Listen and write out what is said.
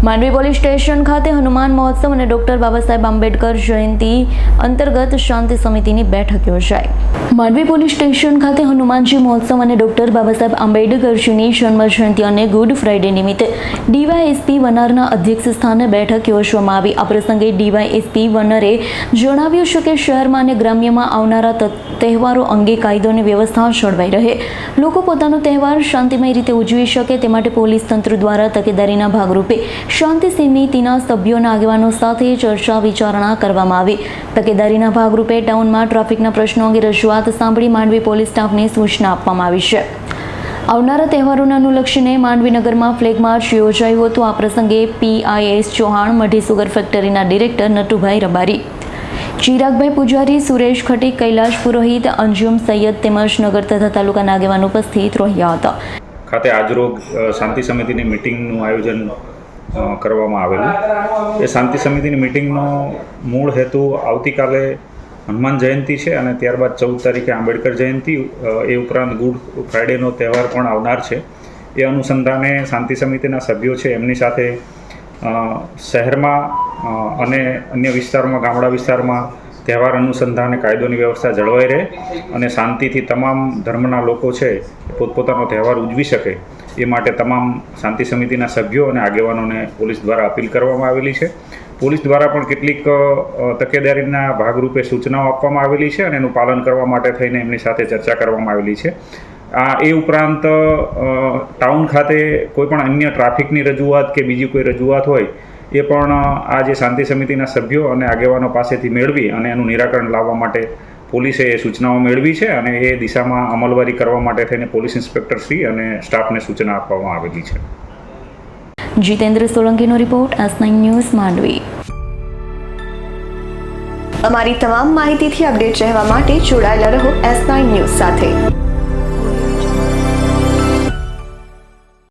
Mandvi police station ખાતે હનુમાન મહોત્સવ અને ડોક્ટર બાબા સાહેબ આંબેડકર જયંતિ અંતર્ગત શાંતિ સમિતિની બેઠક યોજાઈ. માંડવી પોલીસ સ્ટેશન ખાતે હનુમાનજી મહોત્સવ અને ડોક્ટર બાબા સાહેબ આંબેડકરજીની જન્મ જયંતિ અને ગુડ ફ્રાઇડે નિમિત્તે ડીવાયએસપી વનારના અધ્યક્ષ સ્થાને બેઠક યોજવામાં આવી. આ પ્રસંગે ડીવાયએસપી વનરે જણાવ્યું છે કે શહેરમાં અને ગ્રામ્યમાં આવનારા તહેવારો અંગે કાયદો અને વ્યવસ્થા જળવાઈ રહે, લોકો પોતાનો તહેવાર શાંતિમય રીતે ઉજવી શકે તે માટે પોલીસ તંત્ર દ્વારા તકેદારીના ભાગરૂપે શાંતિ સમિતિના સભ્યોના આગેવાનો સાથે ચર્ચા વિચારણા કરવામાં આવી. તકેદારીના ભાગરૂપે ટાઉનમાં ટ્રાફિકના પ્રશ્નો અંગે રજૂઆત સાંભળી માંડવી પોલીસ સ્ટાફને સૂચના આપવામાં આવી છે. આવનારા તહેવારોને અનુલક્ષીને માંડવીનગરમાં ફ્લેગ માર્ચ યોજાયું હતું. આ પ્રસંગે PIS ચૌહાણ, મઢી સુગર ફેક્ટરીના ડિરેક્ટર નટુભાઈ રબારી, ચિરાગભાઈ પૂજારી, સુરેશ ખટીક, કૈલાશ પુરોહિત, અંજુમ સૈયદ તેમજ નગર તથા તાલુકાના આગેવાનો ઉપસ્થિત રહ્યા હતા. ખાતે આજરોજ શાંતિ સમિતિની મિટિંગનું આયોજન કરવામાં આવેલું. એ શાંતિ સમિતિની મિટિંગનો મૂળ હેતુ આવતીકાલે હનુમાન જયંતિ છે અને ત્યારબાદ 14 તારીખે આંબેડકર જયંતિ, એ ઉપરાંત ગુડ ફ્રાઇડેનો તહેવાર પણ આવનાર છે. એ અનુસંધાને શાંતિ સમિતિના સભ્યો છે એમની સાથે શહેરમાં અને અન્ય વિસ્તારોમાં, ગામડા વિસ્તારમાં તહેવાર અનુસંધાને કાયદોની વ્યવસ્થા જળવાઈ રહે અને શાંતિથી તમામ ધર્મના લોકો છે પોતપોતાનો તહેવાર ઉજવી શકે એ માટે તમામ શાંતિ સમિતિના સભ્યો અને આગેવાનોને પોલીસ દ્વારા અપીલ કરવામાં આવેલી છે. પોલીસ દ્વારા પણ કેટલીક તકેદારીના ભાગરૂપે સૂચનાઓ આપવામાં આવેલી છે અને એનું પાલન કરવા માટે થઈને એમની સાથે ચર્ચા કરવામાં આવેલી છે. એ ઉપરાંત ટાઉન ખાતે કોઈ પણ અન્ય ટ્રાફિકની રજૂઆત કે બીજી કોઈ રજૂઆત હોય એ પણ આ જે શાંતિ સમિતિના સભ્યો અને આગેવાનો પાસેથી મેળવી અને એનું નિરાકરણ લાવવા માટે પોલીસે એ સૂચનાઓ મેળવી છે અને એ દિશામાં અમલવારી કરવા માટે થઈને પોલીસ ઇન્સ્પેક્ટર શ્રી અને સ્ટાફને સૂચના આપવામાં આવેલી છે. જીતેન્દ્ર સોલંકીનો રિપોર્ટ, S9 ન્યૂઝ, માંડવી. અમારી તમામ માહિતીથી અપડેટ રહેવા માટે જોડાયેલા રહો S9 ન્યૂઝ સાથે.